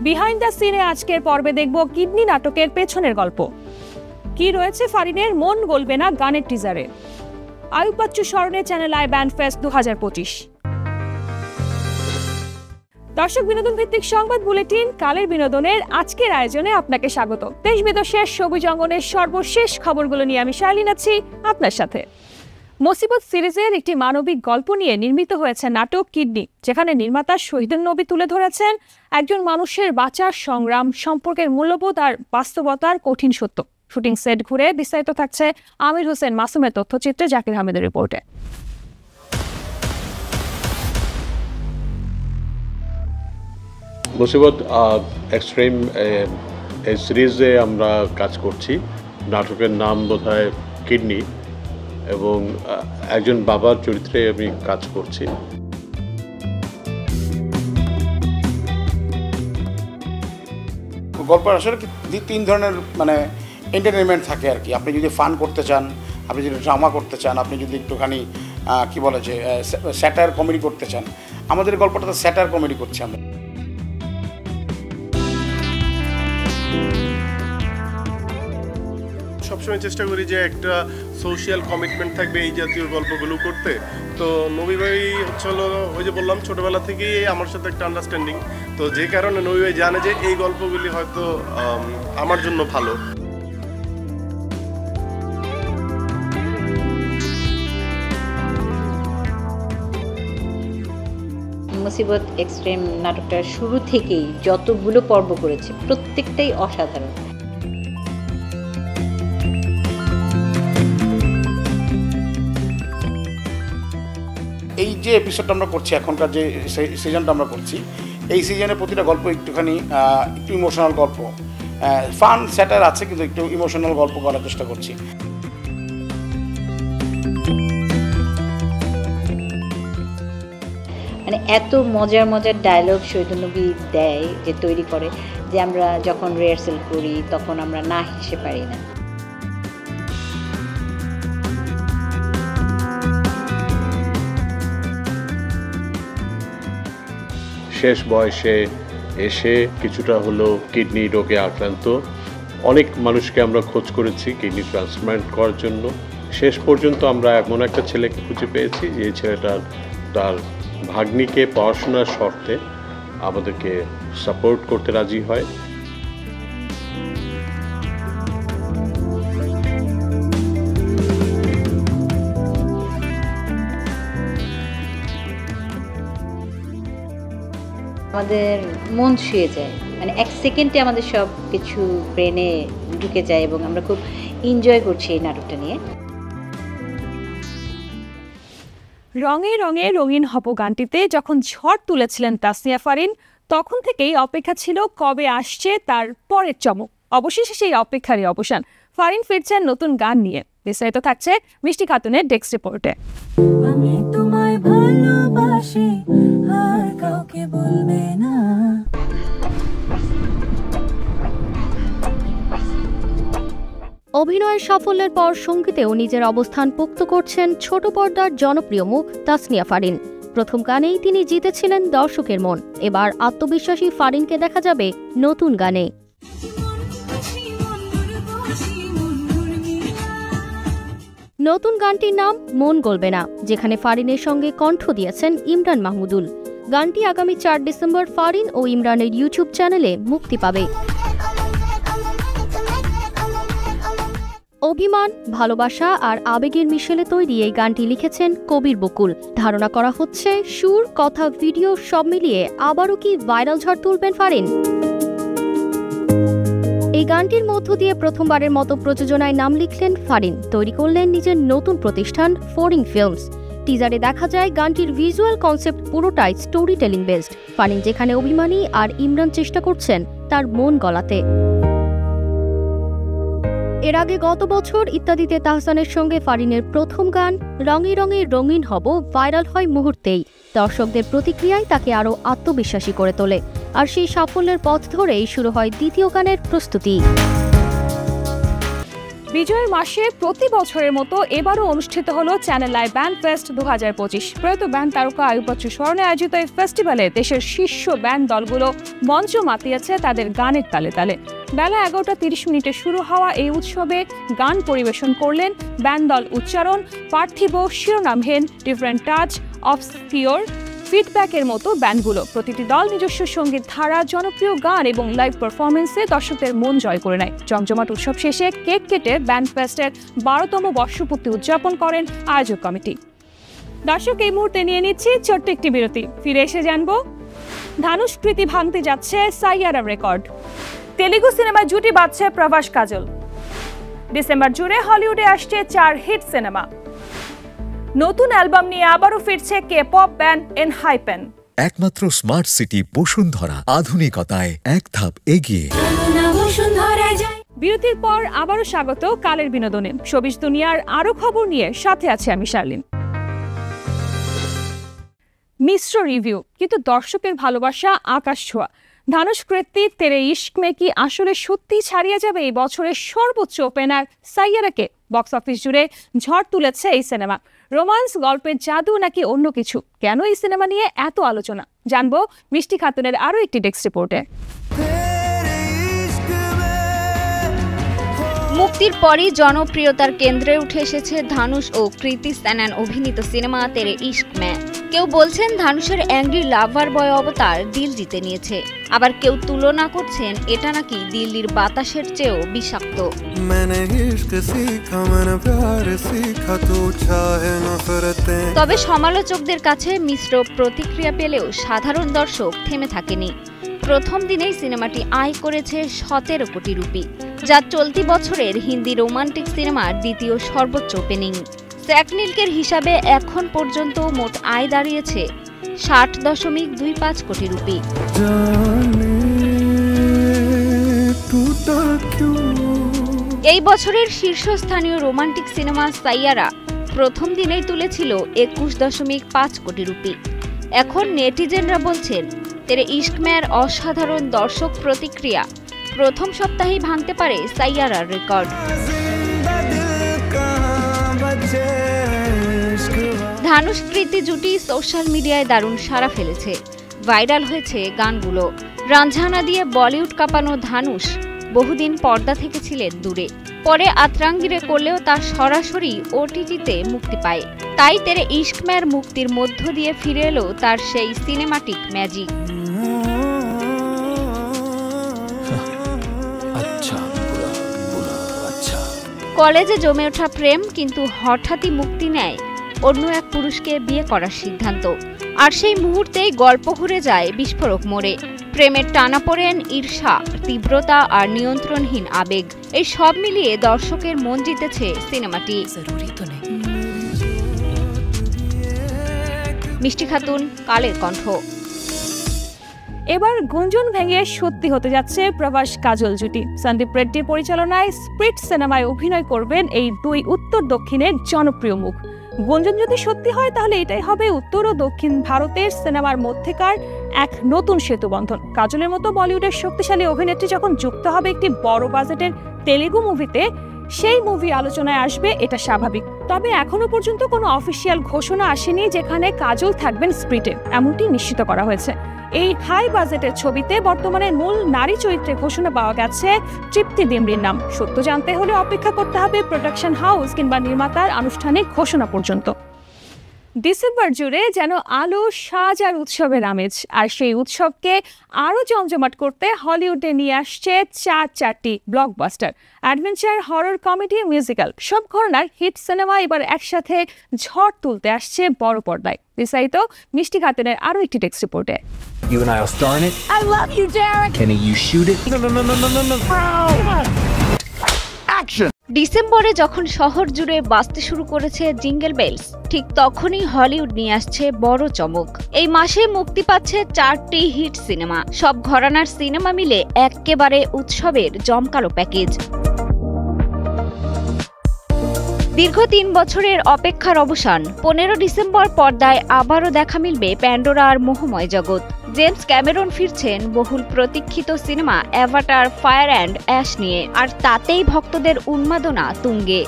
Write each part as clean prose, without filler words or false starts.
Behind the সিনে আজকের পর্বে দেখব কিডনি নাটকের পেছনের গল্প। কি রয়েছে ফারিনের মন গলবে না গানের টিজারে। আয়ুব বাচ্চু স্মরণে চ্যানেল আই ব্যান্ড ফেস্ট 2025। দর্শক, বিনোদন ভিত্তিক সংবাদ বুলেটিন কালের বিনোদনের আজকের আয়োজনে আপনাকে স্বাগত। দেশ বিদেশের সবুজ অঙ্গনের সর্বশেষ খবরগুলো নিয়ে আমি শাইলিন আছি আপনার সাথে। মুসিবত সিরিজের একটি মানবিক গল্প নিয়ে নির্মিত হয়েছে নাটক কিডনি, যেখানে নির্মাতা শহীদুল নবী তুলে ধরেছেন একজন মানুষের বাঁচার সংগ্রাম, সম্পর্কের মূল্যবোধ আর বাস্তবতার কঠিন সত্য। শুটিং সেট ঘুরে বিস্তারিত থাকছে আমির হোসেন মাসুমের তথ্যচিত্রে, জাকির আহমেদের রিপোর্টে। মুসিবত এক্সট্রিম এই সিরিজে আমরা কাজ করছি। নাটকের নাম বোধহয় কিডনি, এবং একজন বাবার চরিত্রে আমি কাজ করছি। গল্প আসলে তিন ধরনের এন্টারটেনমেন্ট থাকে আর কি। আপনি যদি ফান করতে চান, আপনি যদি ড্রামা করতে চান, আপনি যদি একটুখানি কি বলে যে স্যাটায়ার কমেডি করতে চান। আমাদের গল্পটা তো স্যাটায়ার কমেডি করছি আমরা। সবসময় চেষ্টা করি যে একটা সোশিয়াল কমিটমেন্ট থাকবে এই জাতীয় গল্পগুলো করতে। তো নবী ভাই হলো ওই যে বললাম ছোটবেলা থেকেই আমার সাথে একটা আন্ডারস্ট্যান্ডিং, তো যে কারণে নবী ভাই জানে যে এই গল্পগুলি হয়তো আমার জন্য ভালো। মুসিবত এক্সট্রিম নাটকটার শুরু থেকেই যতগুলো পর্ব করেছে প্রত্যেকটাই অসাধারণ। এই যে এপিসোডটা আমরা করছি, এখনকার যে সিজনটা আমরা করছি, এই সিজনে প্রতিটা গল্প একটু ইমোশনাল গল্প, ফান স্যাটায়ার আছে, কিন্তু একটু ইমোশনাল গল্প করার চেষ্টা করছি। এত মজার মজার ডায়লগ শহীদুল নবী দেয়, যে তৈরি করে, যে আমরা যখন রিহার্সেল করি তখন আমরা না হেসে পারি না। শেষ বয়সে এসে কিছুটা হলো কিডনি রোগে আক্রান্ত অনেক মানুষকে আমরা খোঁজ করেছি কিডনি ট্রান্সপ্লান্ট করার জন্য। শেষ পর্যন্ত আমরা এমন একটা ছেলেকে খুঁজে পেয়েছি, যে ছেলেটার তার ভাগ্নিকে পড়াশোনার শর্তে আমাদেরকে সাপোর্ট করতে রাজি হয়। আমাদের মন ছুঁয়ে যায়, এক সেকেন্ডে আমাদের সব কিছু ব্রেনে ঢুকে যায়, এবং আমরা খুব এনজয় করছি এই নাটকটা নিয়ে। রঙে রঙে রঙিন হব গানটিতে যখন ঝড় তুলেছিলেন তাসনিয়া ফারিন, তখন থেকেই অপেক্ষা ছিল কবে আসছে তার পরের চমক। অবশেষে সেই অপেক্ষারই অবসান। ফারিন ফিরছেন নতুন গান নিয়ে। বিস্তারিত থাকছে মিষ্টি খাতুনের ডেস্ক রিপোর্টে। আমি তোমায় ভালোবাসি, আর কাউকে বলবে না। অভিনয়ের সাফল্যের পর সঙ্গীতেও নিজের অবস্থান পোক্ত করছেন ছোট পর্দার জনপ্রিয় মুখ তাসনিয়া ফারিন। প্রথম গানেই তিনি জিতেছিলেন দর্শকের মন। এবার আত্মবিশ্বাসী ফারিনকে দেখা যাবে নতুন গানে। নতুন গানটির নাম মন গলবে না, যেখানে ফারিনের সঙ্গে কণ্ঠ দিয়েছেন ইমরান মাহমুদুল। গানটি আগামী 4 ডিসেম্বর ফারিন ও ইমরানের ইউটিউব চ্যানেলে মুক্তি পাবে। অভিমান, ভালোবাসা আর আবেগের মিশেলে তৈরি এই গানটি লিখেছেন কবির বকুল। ধারণা করা হচ্ছে সুর, কথা, ভিডিও সব মিলিয়ে আবারও কি ভাইরাল ঝড় তুলবেন ফারিন। এই গানটির মধ্য দিয়ে প্রথমবারের মতো প্রযোজনায় নাম লিখলেন ফারিন। তৈরি করলেন নিজের নতুন প্রতিষ্ঠান ফোরিং ফিল্মস। টিজারে দেখা যায় গানটির ভিজুয়াল কনসেপ্ট পুরোটাই স্টোরি টেলিং বেসড। ফারিন যেখানে অভিমানী আর ইমরান চেষ্টা করছেন তার মন গলাতে। এর আগে গত বছর ইত্যাদিতে তাহসানের সঙ্গে ফারিনের প্রথম গান রঙে রঙে রঙিন হব ভাইরাল হয় মুহূর্তেই। দর্শকদের প্রতিক্রিয়ায় তাকে আরও আত্মবিশ্বাসী করে তোলে, আর সেই সাফল্যের পথ ধরেই শুরু হয় দ্বিতীয় গানের প্রস্তুতি। বিজয়ের মাসে প্রতি বছরের মতো এবারও অনুষ্ঠিত হলো চ্যানেল আই ব্যান্ড ফেস্ট 2025। প্রয়াত ব্যান্ড তারকা আয়ুব বাচ্চুর স্মরণে আয়োজিত এই ফেস্টিভ্যালে দেশের শীর্ষ ব্যান্ড দলগুলো মঞ্চ মাতিয়েছে তাদের গানের তালে তালে। বেলা 11:30 শুরু হওয়া এই উৎসবে গান পরিবেশন করলেন ব্যান্ড দল উচ্চারণ, পার্থিব, শিরোনামহীন, ডিফারেন্ট টাচ, অবসকিউর, ফিডব্যাকের মতো ব্যান্ডগুলো। প্রতিটি দল নিজস্ব সঙ্গীত ধারা, জনপ্রিয় গান এবং লাইভ পারফরমেন্সে দর্শকদের মন জয় করে নেয়। জমজমাট উৎসব শেষে কেক কেটে ব্যান্ড ফেস্টের 12তম বর্ষপূর্তি উদযাপন করেন আয়োজক কমিটি। দর্শক, এই মুহূর্তে নিয়ে নিচ্ছি ছোট্ট একটি বিরতি। ফিরে এসে জানবো ধানুষ কৃতি ভাঙতে যাচ্ছে সাইয়ারা রেকর্ড। তেলুগু সিনেমায় জুটি বাঁধছে প্রভাস কাজল। ডিসেম্বর জুড়ে হলিউডে আসছে 4 হিট সিনেমা। নতুন অ্যালবাম নিয়ে আবারও ফিরছে কে-পপ ব্যান্ড এনহাইপেন। একমাত্র স্মার্ট সিটি বসুন্ধরা, আধুনিকতায় এক ধাপ এগিয়ে। বিরতির পর আবারও স্বাগত কালের বিনোদনে। শোবিজ দুনিয়ার আরো খবর নিয়ে সাথে আছে আমি শার্লিন। মিশ্র রিভিউ, কিন্তু দর্শকের ভালোবাসা আকাশ ছোঁয়া। ধানুষ কৃতি তেরে ইশক মে কি আসলে সত্যি ছাড়িয়ে যাবে এই বছরের সর্বোচ্চ ওপেনার সাইয়ারাকে? বক্স অফিস জুড়ে ঝড় তুলেছে এই সিনেমা। রোমান্স, গল্পের জাদু নাকি অন্য কিছু? কেন এই সিনেমা নিয়ে এত আলোচনা জানবো মিষ্টি খাতুনের আরো একটি ডেস্ক রিপোর্টে। মুক্তির পরই জনপ্রিয়তার কেন্দ্রে উঠে এসেছে ধানুষ ও কৃতি স্যানন অভিনীত সিনেমা তেরে ইশক মে। কেউ বলছেন ধানুষের অ্যাংরি লাভার বয় অবতার দিল জিতে নিয়েছে, আবার কেউ তুলনা করছেন এটা নাকি দিল্লির বাতাসের চেয়েও বিষাক্ত। তবে সমালোচকদের কাছে মিশ্র প্রতিক্রিয়া পেলেও সাধারণ দর্শক থেমে থাকেনি। প্রথম দিনেই সিনেমাটি আয় করেছে 17 কোটি রুপি, যা চলতি বছরের হিন্দি রোমান্টিক সিনেমার দ্বিতীয় সর্বোচ্চ ওপেনিং। স্যাকনিলকের হিসাবে এখন পর্যন্ত মোট আয় দাঁড়িয়েছে 60.25 কোটি রুপি। এই বছরের শীর্ষস্থানীয় রোমান্টিক সিনেমা সাইয়ারা প্রথম দিনেই তুলেছিল 21.5 কোটি রুপি। এখন নেটিজেনরা বলছেন তেরে ইশক মের অসাধারণ দর্শক প্রতিক্রিয়া প্রথম সপ্তাহেই ভাঙতে পারে সাইয়ারার রেকর্ড। ধানুষ কৃতি জুটি সোশ্যাল মিডিয়ায় দারুণ সাড়া ফেলেছে। ভাইরাল হয়েছে গানগুলো। রাঞ্ঝানা দিয়ে বলিউড কাঁপানো ধানুষ বহুদিন পর্দা থেকে ছিলেন দূরে, পরে আতরাঙ্গিরে করলেও তা সরাসরি ওটিটিতে মুক্তি পায়। তাই তেরে ইশক মের মুক্তির মধ্য দিয়ে ফিরে এলো তার সেই সিনেমাটিক ম্যাজিক। কলেজে জমে ওঠা প্রেম কিন্তু হঠাৎই মুক্তি নেয় অন্য এক পুরুষকে বিয়ে করার সিদ্ধান্ত, আর সেই মুহূর্তেই গল্প ঘুরে যায় বিস্ফোরক মোড়ে। প্রেমের টানাপোড়েন, ঈর্ষা, তীব্রতা আর নিয়ন্ত্রণহীন আবেগ, এই সব মিলিয়ে দর্শকের মন জিতেছে সিনেমাটি। মিষ্টি খাতুন, কালের কণ্ঠ। এবার গুঞ্জন ভেঙে সত্যি হতে যাচ্ছে প্রভাস কাজল জুটি। সন্দীপ রেড্ডির পরিচালনায় স্প্রিট সিনেমায় অভিনয় করবেন এই দুই উত্তর দক্ষিণের জনপ্রিয় মুখ। গুঞ্জন যদি সত্যি হয় তাহলে এটাই হবে উত্তর ও দক্ষিণ ভারতের সিনেমার মধ্যেকার এক নতুন সেতুবন্ধন। কাজলের মতো বলিউডের শক্তিশালী অভিনেত্রী যখন যুক্ত হবে একটি বড় বাজেটের তেলেগু মুভিতে, সেই মুভি আলোচনায় আসবে, এটা স্বাভাবিক। তবে এখনো পর্যন্ত কোনো অফিসিয়াল ঘোষণা আসেনি যেখানে কাজল থাকবেন স্প্রিটে, এমনটি নিশ্চিত করা হয়েছে। এই হাই বাজেটের ছবিতে বর্তমানে মূল নারী চরিত্রে ঘোষণা পাওয়া গেছে তৃপ্তি ডিমরির নাম। সত্য জানতে হলে অপেক্ষা করতে হবে প্রোডাকশন হাউস কিংবা নির্মাতার আনুষ্ঠানিক ঘোষণা পর্যন্ত। ডিসেম্বর জুড়ে যেন আলো, সাজ আর উৎসবের আমেজ, আর সেই উৎসবকে আরও জমজমাট করতে হলিউডে নিয়ে আসছে 4টি blockbuster adventure, horror, comedy, musical সব ঘরানার হিট সিনেমা এবার একসাথে ঝড় তুলতে আসছে বড় পর্দায়। বিস্তারিত মিষ্টি খাতুনের আরও একটি টেক্সট রিপোর্টে। You and I will star in it. I love you, Derek. Can you shoot it? No. Action. ডিসেম্বরে যখন শহর জুড়ে বাজতে শুরু করেছে জিঙ্গল বেলস, ঠিক তখনই হলিউড নিয়ে আসছে বড় চমক। এই মাসে মুক্তি পাচ্ছে 4টি হিট সিনেমা। সব ঘরানার সিনেমা মিলে একেবারে উৎসবের জমকালো প্যাকেজ। দীর্ঘ ৩ বছরের অপেক্ষার অবসান। ১৫ ডিসেম্বর পর্দায় আবারও দেখা মিলবে প্যান্ডোরার মোহময় জগৎ। জেমস ক্যামেরন ফিরছেন বহুল প্রতীক্ষিত cinema Avatar Fire and Ash নিয়ে, আর তাতেই ভক্তদের উন্মাদনা তুঙ্গে।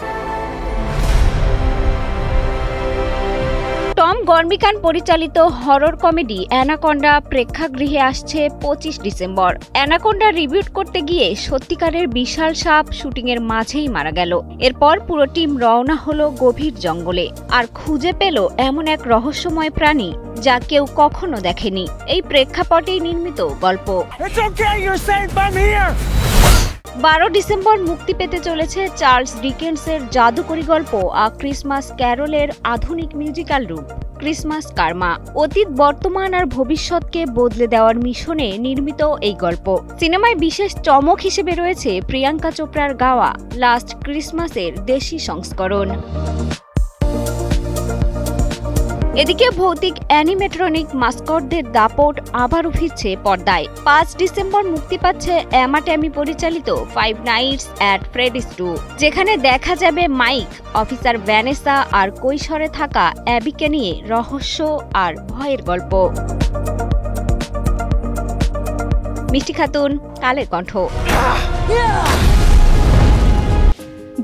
টম গর্মিকান পরিচালিত হরর কমেডি অ্যানাকোন্ডা প্রেক্ষাগৃহে আসছে ২৫ ডিসেম্বর। অ্যানাকোন্ডা রিভিউট করতে গিয়ে সত্যিকারের বিশাল সাপ শুটিংয়ের মাঝেই মারা গেল। এরপর পুরো টিম রওনা হলো গভীর জঙ্গলে, আর খুঁজে পেল এমন এক রহস্যময় প্রাণী যা কেউ কখনো দেখেনি। এই প্রেক্ষাপটেই নির্মিত গল্প। ১২ ডিসেম্বর মুক্তি পেতে চলেছে চার্লস ডিকেন্সের জাদুকরী গল্প আ ক্রিসমাস ক্যারলের আধুনিক মিউজিক্যাল রূপ ক্রিসমাস কার্মা। অতীত, বর্তমান আর ভবিষ্যৎকে বদলে দেওয়ার মিশনে নির্মিত এই গল্প। সিনেমায় বিশেষ চমক হিসেবে রয়েছে প্রিয়াঙ্কা চোপড়ার গাওয়া লাস্ট ক্রিসমাসের দেশি সংস্করণ। এদিকে ভৌতিক অ্যানিমেট্রনিক মাস্কটদের দাপট আবারও ফিরছে পর্দায়। ৫ ডিসেম্বর মুক্তি পাচ্ছে এমা ট্যামি পরিচালিত 5 নাইটস অ্যাট ফ্রেডিস 2, যেখানে দেখা যাবে মাইক, অফিসার ভ্যানেসা আর কৈশোরে থাকা অ্যাবিকে নিয়ে রহস্য আর ভয়ের গল্প। মিষ্টি খাতুন, কালের কণ্ঠ।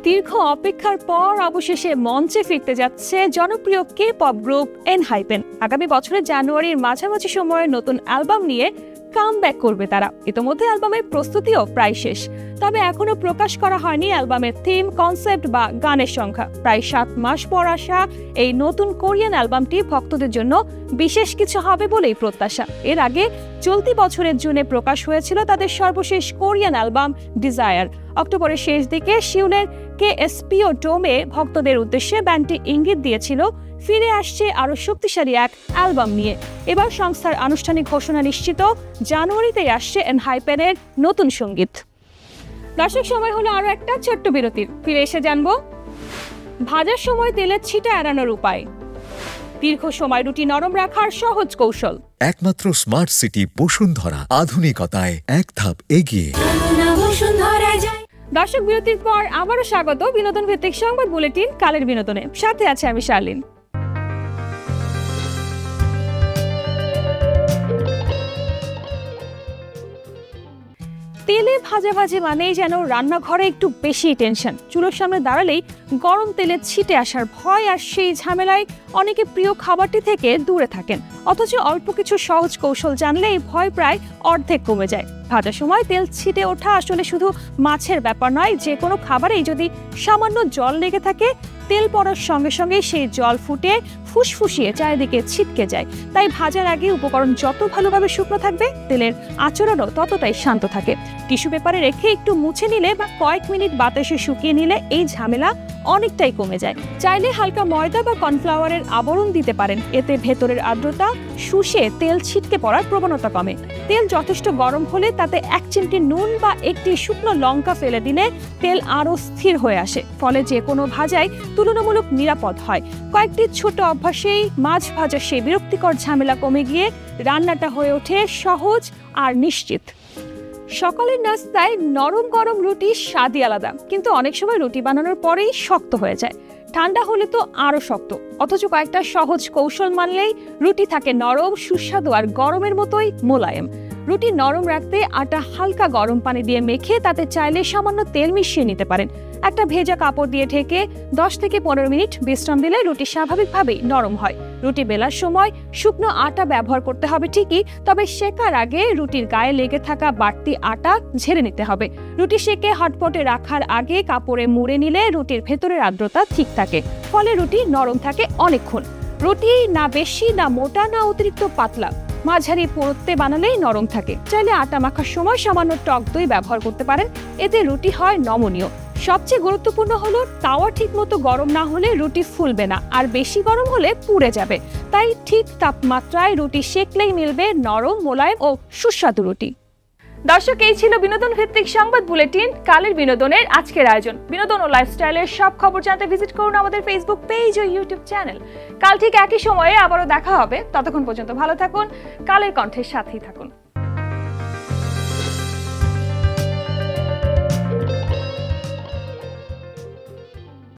দীর্ঘ অপেক্ষার পর অবশেষে মঞ্চে ফিরতে যাচ্ছে জনপ্রিয় কে পপ গ্রুপ এনহাইপেন। আগামী বছরের জানুয়ারির মাঝামাঝি সময়ে নতুন অ্যালবাম নিয়ে কামব্যাক করবে তারা। ইতোমধ্যে অ্যালবামের প্রস্তুতিও প্রায় শেষ, তবে এখনো প্রকাশ করা হয়নি অ্যালবামের থিম, কনসেপ্ট বা গানের সংখ্যা। প্রায় ৭ মাস পর আসা এই নতুন কোরিয়ান অ্যালবামটি ভক্তদের জন্য বিশেষ কিছু হবে বলেই প্রত্যাশা। এর আগে চলতি বছরের জুনে প্রকাশ হয়েছিল তাদের সর্বশেষ কোরিয়ান অ্যালবাম ডিজায়ার। অক্টোবরের শেষ দিকে সিউলের KSPO ডোমে ভক্তদের উদ্দেশ্যে ব্যান্ডটি ইঙ্গিত দিয়েছিল ফিরে আসছে আরও শক্তিশালী এক অ্যালবাম নিয়ে। এবার সংস্থার আনুষ্ঠানিক ঘোষণা নিশ্চিত, জানুয়ারিতেই আসছে এনহাইপেনের নতুন সঙ্গীত। দর্শক, সময় হলো আরও একটা ছোট্ট বিরতির। ফিরে এসে জানবো ভাজার সময় তেলের ছিটা এড়ানোর উপায়, দীর্ঘ সময় রুটি নরম রাখার সহজ কৌশল। একমাত্র স্মার্ট সিটি বসুন্ধরা, আধুনিকতায় এক ধাপ এগিয়ে। দর্শক, বিরতির পর আবারও স্বাগত বিনোদন ভিত্তিক সংবাদ বুলেটিন কালের বিনোদনে। সাথে আছে আমি শার্লিন। তেলে ভাজাভাজি মানেই যেন রান্নাঘরে একটু বেশি টেনশন। চুলোর সামনে দাঁড়ালেই গরম তেলে ছিটে আসার ভয়, আর সেই ঝামেলায় অনেকে প্রিয় খাবারটি থেকে দূরে থাকেন। অথচ অল্প কিছু সহজ কৌশল জানলে এই ভয় প্রায় অর্ধেক কমে যায়। ভাজার সময় তেল ছিটে ওঠা আসলে শুধু মাছের ব্যাপার নয়, যে কোনো খাবারেই যদি সামান্য জল লেগে থাকে তেল পড়ার সঙ্গে সঙ্গে সেই জল ফুটে ফুসফুসিয়ে চারিদিকে ছিটকে যায়। তাই ভাজার আগে উপকরণ যত ভালোভাবে শুকনো থাকবে তেলের আচরণও ততটাই শান্ত থাকে। টিস্যু পেপারে রেখে একটু মুছে নিলে বা কয়েক মিনিট বাতাসে শুকিয়ে নিলে এই ঝামেলা অনেকটাই কমে যায়। চাইলে হালকা ময়দা বা কর্নফ্লাওয়ারের আবরণ দিতে পারেন, এতে ভেতরের আর্দ্রতা শুষে তেল ছিটকে পড়ার প্রবণতা কমে। তেল যথেষ্ট গরম হলে তাতে 1 চিমটি নুন বা একটি শুকনো লঙ্কা ফেলে দিলে তেল আরও স্থির হয়ে আসে, ফলে যে কোনো ভাজাই তুলনামূলক নিরাপদ হয়। কয়েকটি ছোট অভ্যাসেই মাছ ভাজার সেই বিরক্তিকর ঝামেলা কমে গিয়ে রান্নাটা হয়ে ওঠে সহজ আর নিশ্চিত। সকালের নাস্তায় নরম গরম রুটির স্বাদই আলাদা, কিন্তু অনেক সময় রুটি বানানোর পরেই শক্ত হয়ে যায়। ঠান্ডা হলে তো আরো শক্ত। অথচ কয়েকটা সহজ কৌশল মানলেই রুটি থাকে নরম, সুস্বাদু আর গরমের মতোই মোলায়েম। রুটি নরম রাখতে আটা হালকা গরম পানি দিয়ে মেখে তাতে চাইলে সামান্য তেল মিশিয়ে নিতে পারেন। একটা ভেজা কাপড় দিয়ে ঢেকে 10 থেকে 15 মিনিট বিশ্রাম দিলে রুটি স্বাভাবিকভাবেই নরম হয়। রুটি বেলার সময় শুকনো আটা ব্যবহার করতে হবে ঠিকই, তবে সেকার আগে রুটির গায়ে লেগে থাকা বাড়তি আটা ঝেড়ে নিতে হবে। রুটি সেকে হটপটে রাখার আগে কাপড়ে মুড়ে নিলে রুটির ভেতরের আর্দ্রতা ঠিক থাকে, ফলে রুটি নরম থাকে অনেকক্ষণ। রুটি না বেশি না মোটা না অতিরিক্ত পাতলা, মাঝারি পুরুত্বে বানালেই নরম থাকে। চাইলে আটা মাখার সময় সামান্য টক দই ব্যবহার করতে পারেন, এতে রুটি হয় নমনীয়। সবচেয়ে গুরুত্বপূর্ণ হলো তাওয়া ঠিকমতো গরম না হলে রুটি ফুলবে না, আর বেশি গরম হলে পুড়ে যাবে। তাই ঠিক তাপমাত্রায় রুটি সেকলেই মিলবে নরম, মোলায়েম ও সুস্বাদু রুটি। দর্শক, এই ছিল বিনোদন ভিত্তিক সংবাদ বুলেটিন কালের বিনোদনের আজকের আয়োজন। বিনোদন ও লাইফস্টাইলের সব খবর জানতে ভিজিট করুন আমাদের ফেসবুক পেজ ও ইউটিউব চ্যানেল। কাল ঠিক একই সময়ে আবারও দেখা হবে। ততক্ষণ পর্যন্ত ভালো থাকুন, কালের কণ্ঠের সাথেই থাকুন।